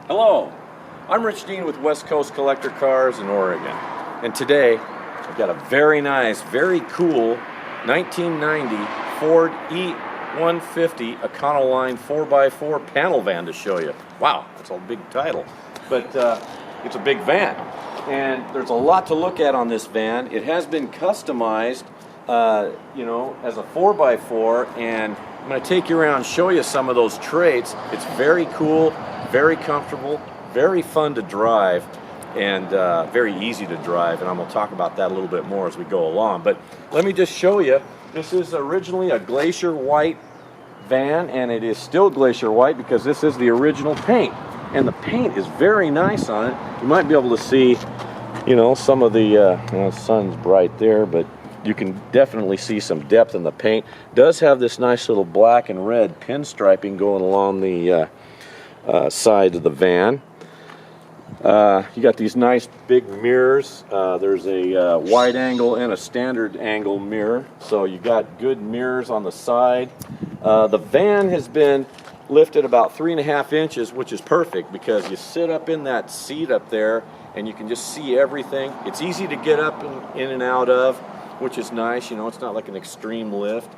Hello, I'm Rich Dean with West Coast Collector Cars in Oregon, and today I've got a very nice, very cool 1990 Ford E150 Econoline 4x4 panel van to show you. Wow, that's a big title, but it's a big van, and there's a lot to look at on this van. It has been customized, as a 4x4, and I'm going to take you around and show you some of those traits. It's very cool, very comfortable, very fun to drive, and very easy to drive, and I'm going to talk about that a little bit more as we go along. But let me just show you. This is originally a glacier white van, and it is still glacier white because this is the original paint, and the paint is very nice on it. You might be able to see, some of the sun's bright there, but you can definitely see some depth in the paint. It does have this nice little black and red pinstriping going along the side of the van. You got these nice big mirrors. There's a wide angle and a standard angle mirror, so you got good mirrors on the side. The van has been lifted about 3.5 inches, which is perfect because you sit up in that seat up there and you can just see everything. It's easy to get up and in and out of, which is nice. It's not like an extreme lift,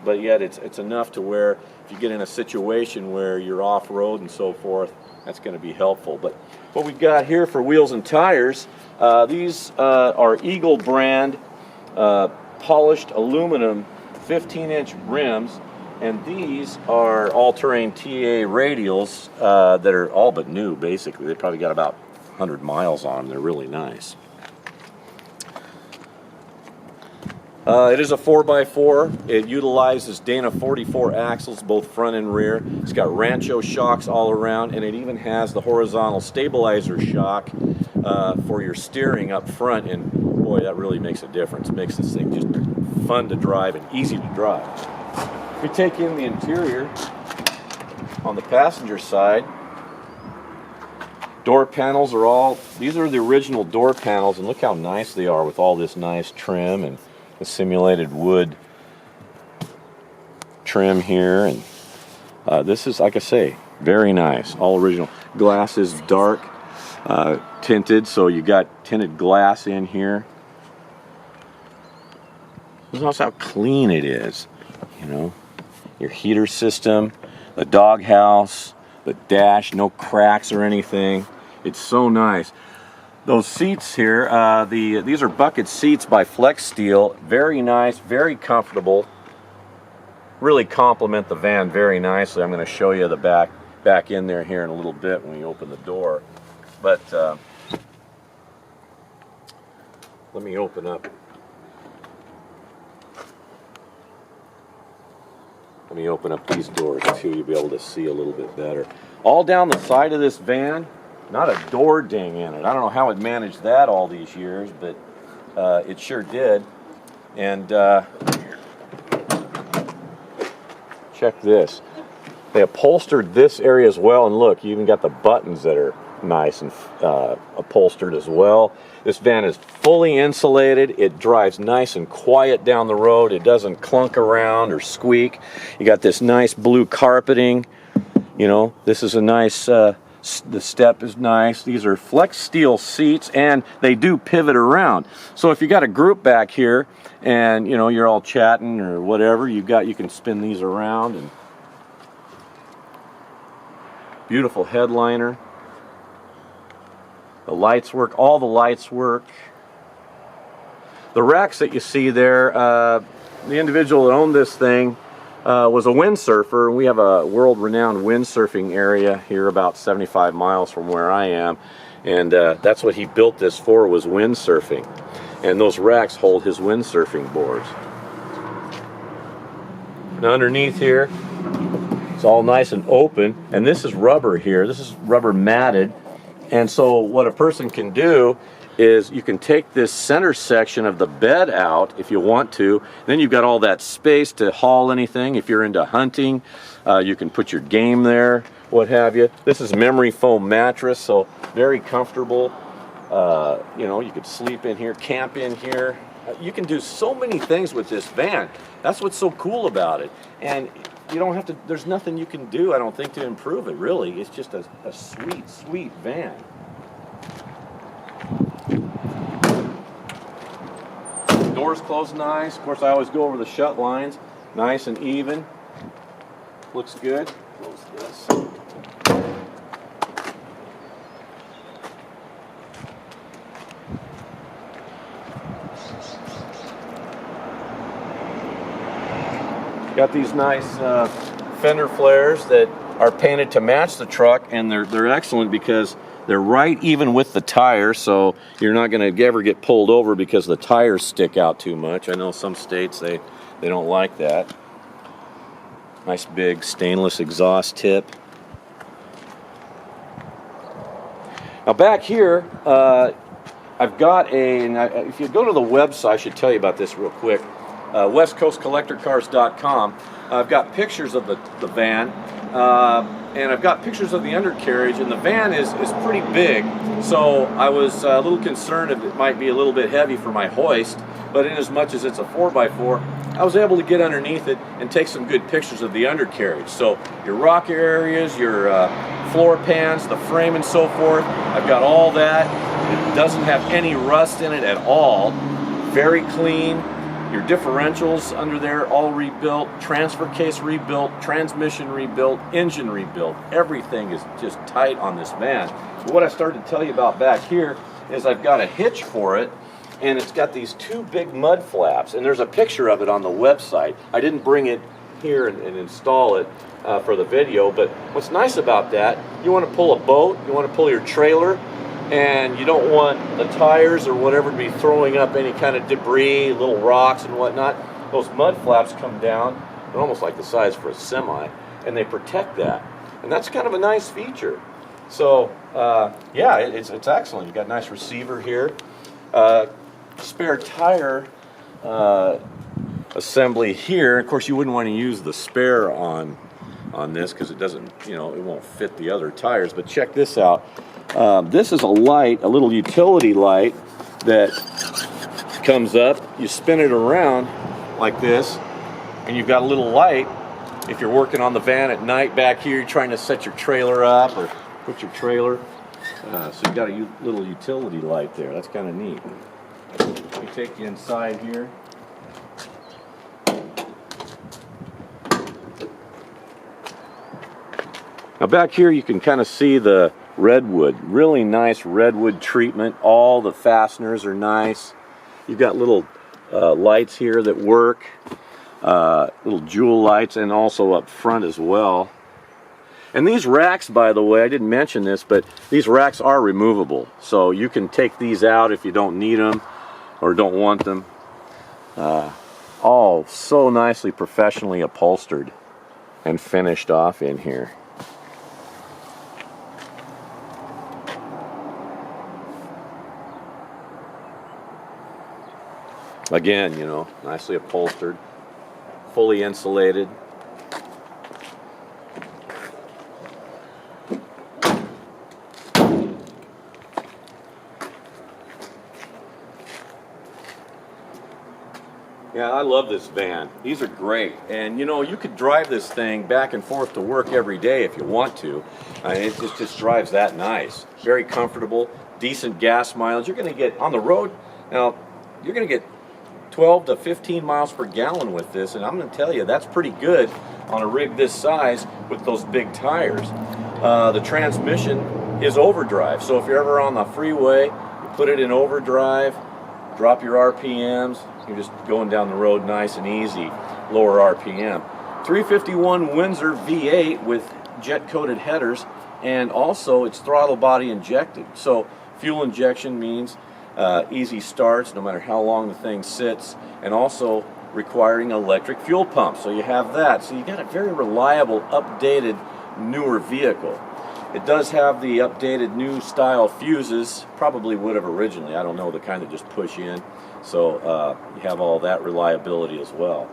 but yet it's enough to where if you get in a situation where you're off-road and so forth, that's going to be helpful. But what we've got here for wheels and tires, these are Eagle brand polished aluminum 15-inch rims, and these are all-terrain TA radials that are all but new, basically. They probably got about 100 miles on them. They're really nice. It is a 4x4. It utilizes Dana 44 axles, both front and rear. It's got Rancho shocks all around, and it even has the horizontal stabilizer shock for your steering up front, and boy, that really makes a difference. It makes this thing just fun to drive and easy to drive. If we take in the interior, on the passenger side, door panels are these are the original door panels, and look how nice they are with all this nice trim and the simulated wood trim here, and this is, like I say, very nice, all original. Glass is dark tinted, so you got tinted glass in here. Notice how clean it is. Your heater system, the dog house, the dash, no cracks or anything. It's so nice. Those seats here, these are bucket seats by Flex Steel. Very nice, very comfortable. Really complement the van very nicely. I'm going to show you the back in there here in a little bit when we open the door. But let me open up. Let me open up these doors too. You'll be able to see a little bit better. All down the side of this van. Not a door ding in it. I don't know how it managed that all these years, but it sure did. And check this. They upholstered this area as well, and look, you even got the buttons that are nice and upholstered as well. This van is fully insulated. It drives nice and quiet down the road. It doesn't clunk around or squeak. You got this nice blue carpeting. This is a nice... the step is nice. These are Flex Steel seats, and they do pivot around. So if you got a group back here and you're all chatting or whatever, you can spin these around. And beautiful headliner. The lights work. All the lights work. The racks that you see there, the individual that owned this thing was a windsurfer, and we have a world-renowned windsurfing area here about 75 miles from where I am, and that's what he built this for, was windsurfing, and those racks hold his windsurfing boards. Now underneath here, it's all nice and open, and this is rubber here. This is rubber matted, and so what a person can do is you can take this center section of the bed out if you want to. Then you've got all that space to haul anything. If you're into hunting, you can put your game there, what have you. This is memory foam mattress, so very comfortable. You could sleep in here, camp in here. You can do so many things with this van. That's what's so cool about it. And you don't have to, there's nothing you can do, I don't think, to improve it, really. It's just a sweet, sweet van. Doors close nice. Of course, I always go over the shut lines, nice and even. Looks good. Close this. Got these nice fender flares that are painted to match the truck, and they're excellent because they're right even with the tire, so you're not going to ever get pulled over because the tires stick out too much. I know some states they don't like that. Nice big stainless exhaust tip. Now back here, I've got if you go to the website, I should tell you about this real quick. westcoastcollectorcars.com. I've got pictures of the van, and I've got pictures of the undercarriage, and the van is pretty big, so I was a little concerned if it might be a little bit heavy for my hoist, but in as much as it's a 4x4, I was able to get underneath it and take some good pictures of the undercarriage. So your rocker areas, your floor pans, the frame and so forth, I've got all that. It doesn't have any rust in it at all. Very clean. Your differentials under there all rebuilt, transfer case rebuilt, transmission rebuilt, engine rebuilt. Everything is just tight on this van. But what I started to tell you about back here is I've got a hitch for it, and it's got these two big mud flaps, and there's a picture of it on the website. I didn't bring it here and install it for the video, but what's nice about that, you want to pull a boat, you want to pull your trailer, and you don't want the tires or whatever to be throwing up any kind of debris, little rocks and whatnot. Those mud flaps come down, they're almost like the size for a semi, and they protect that. And that's kind of a nice feature. So, yeah, it's excellent. You've got a nice receiver here. Spare tire assembly here. Of course, you wouldn't want to use the spare on this because it doesn't, it won't fit the other tires. But check this out. This is a light, a little utility light that comes up. You spin it around like this, and you've got a little light. If you're working on the van at night back here, you're trying to set your trailer up or put your trailer. So you've got a little utility light there. That's kind of neat. Let me take you inside here. Now back here you can kind of see the redwood, really nice redwood treatment. All the fasteners are nice. You've got little lights here that work, little jewel lights, and also up front as well. And these racks, by the way, I didn't mention this, but these racks are removable, so you can take these out if you don't need them or don't want them. All so nicely professionally upholstered and finished off in here. Again, nicely upholstered, fully insulated. Yeah, I love this van. These are great. And you could drive this thing back and forth to work every day if you want to. It just drives that nice. Very comfortable, decent gas mileage. You're going to get on the road, now you're going to get 12 to 15 miles per gallon with this, and I'm going to tell you that's pretty good on a rig this size with those big tires. The transmission is overdrive, so if you're ever on the freeway, you put it in overdrive, drop your RPMs, you're just going down the road nice and easy, lower RPM. 351 Windsor V8 with jet-coated headers, and also it's throttle body injected. So fuel injection means easy starts no matter how long the thing sits, and also requiring electric fuel pump. So you have that. So you got a very reliable, updated, newer vehicle. It does have the updated new style fuses, probably would have originally, I don't know, the kind that just push in. So you have all that reliability as well.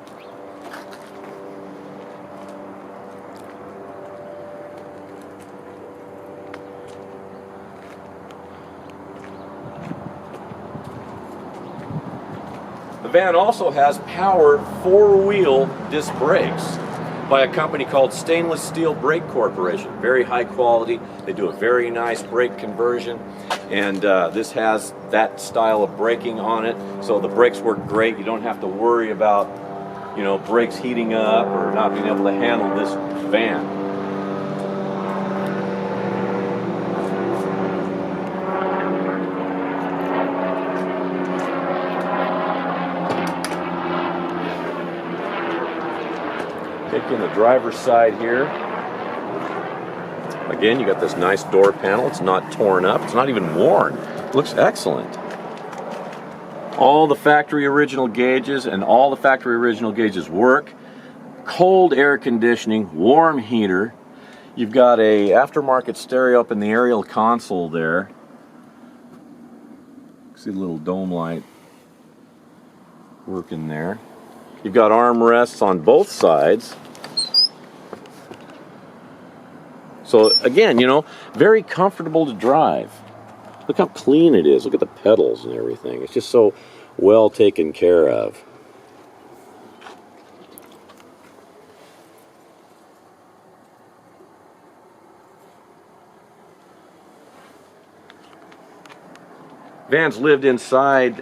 The van also has power 4-wheel disc brakes. by a company called Stainless Steel Brake Corporation. Very high quality. They do a very nice brake conversion, and this has that style of braking on it, so the brakes work great. You don't have to worry about, you know, brakes heating up or not being able to handle this van. Taking the driver's side here. Again, you got this nice door panel. It's not torn up. It's not even worn. It looks excellent. All the factory original gauges, and all the factory original gauges work. Cold air conditioning, warm heater. You've got a aftermarket stereo up in the aerial console there. See the little dome light working there. You've got armrests on both sides. So again, you know, very comfortable to drive. Look how clean it is. Look at the pedals and everything. It's just so well taken care of. Van's lived inside,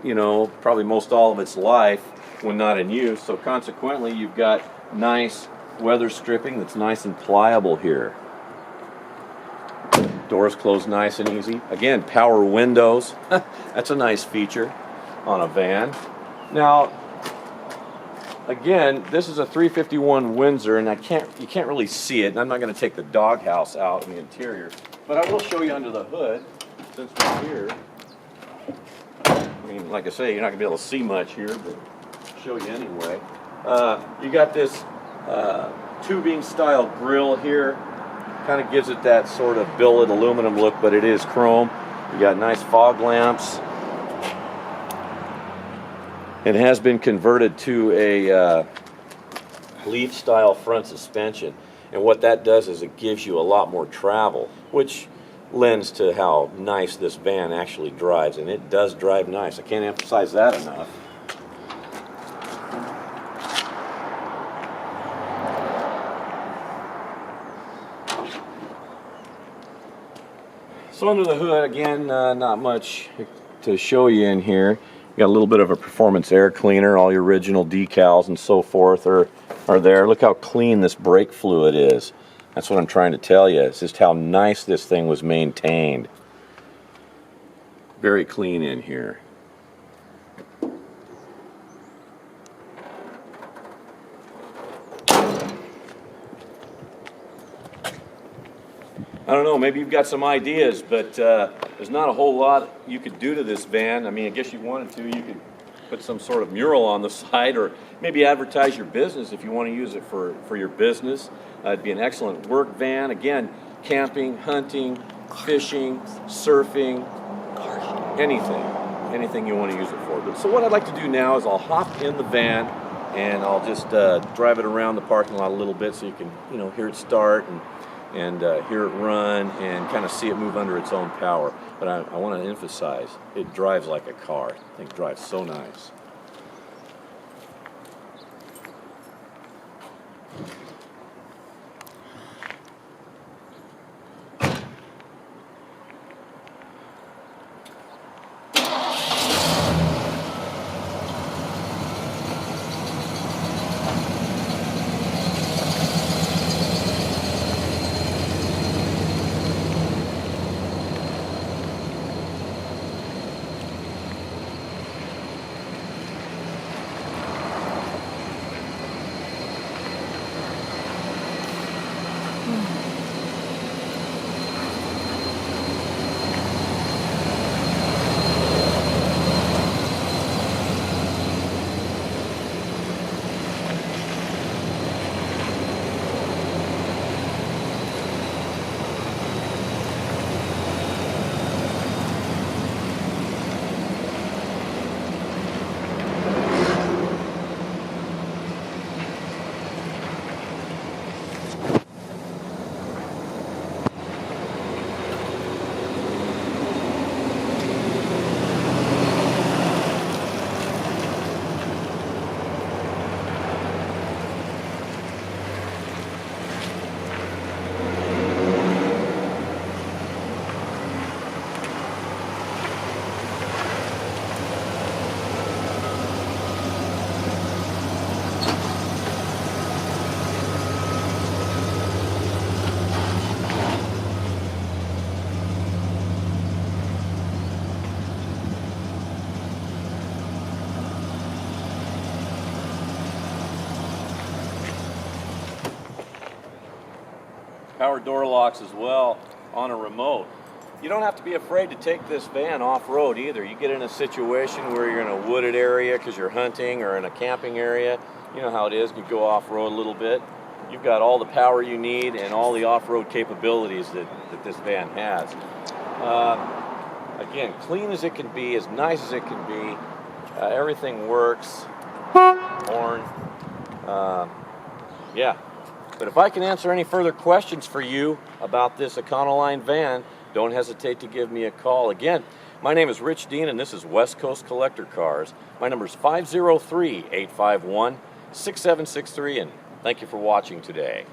you know, probably most all of its life when not in use. So consequently, you've got nice weather stripping that's nice and pliable here. Doors close nice and easy. Again, power windows. That's a nice feature on a van. Now, again, this is a 351 Windsor, and you can't really see it, and I'm not going to take the doghouse out in the interior, but I will show you under the hood since we're here. I mean, like I say, you're not going to be able to see much here, but I'll show you anyway. You got this tubing style grill here. Kind of gives it that sort of billet aluminum look, but it is chrome. You got nice fog lamps. It has been converted to a leaf style front suspension, and what that does is it gives you a lot more travel, which lends to how nice this van actually drives, and it does drive nice. I can't emphasize that enough. So under the hood, again, not much to show you in here. You got a little bit of a performance air cleaner. All your original decals and so forth are there. Look how clean this brake fluid is. That's what I'm trying to tell you. It's just how nice this thing was maintained. Very clean in here. I don't know, maybe you've got some ideas, but there's not a whole lot you could do to this van. I mean, I guess you wanted to. You could put some sort of mural on the side, or maybe advertise your business if you want to use it for your business. It'd be an excellent work van. Again, camping, hunting, fishing, surfing, anything you want to use it for. But so what I'd like to do now is I'll hop in the van and I'll just drive it around the parking lot a little bit so you can, you know, hear it start and hear it run and kind of see it move under its own power. But I want to emphasize, it drives like a car. I think it drives so nice. power door locks as well on a remote. You don't have to be afraid to take this van off-road either. You get in a situation where you're in a wooded area because you're hunting, or in a camping area. You know how it is, you go off-road a little bit. You've got all the power you need and all the off-road capabilities that this van has. Again, clean as it can be, as nice as it can be. Everything works. Horn. Yeah. But if I can answer any further questions for you about this Econoline van, don't hesitate to give me a call. Again, my name is Rich Dean, and this is West Coast Collector Cars. My number is 503-851-6763, and thank you for watching today.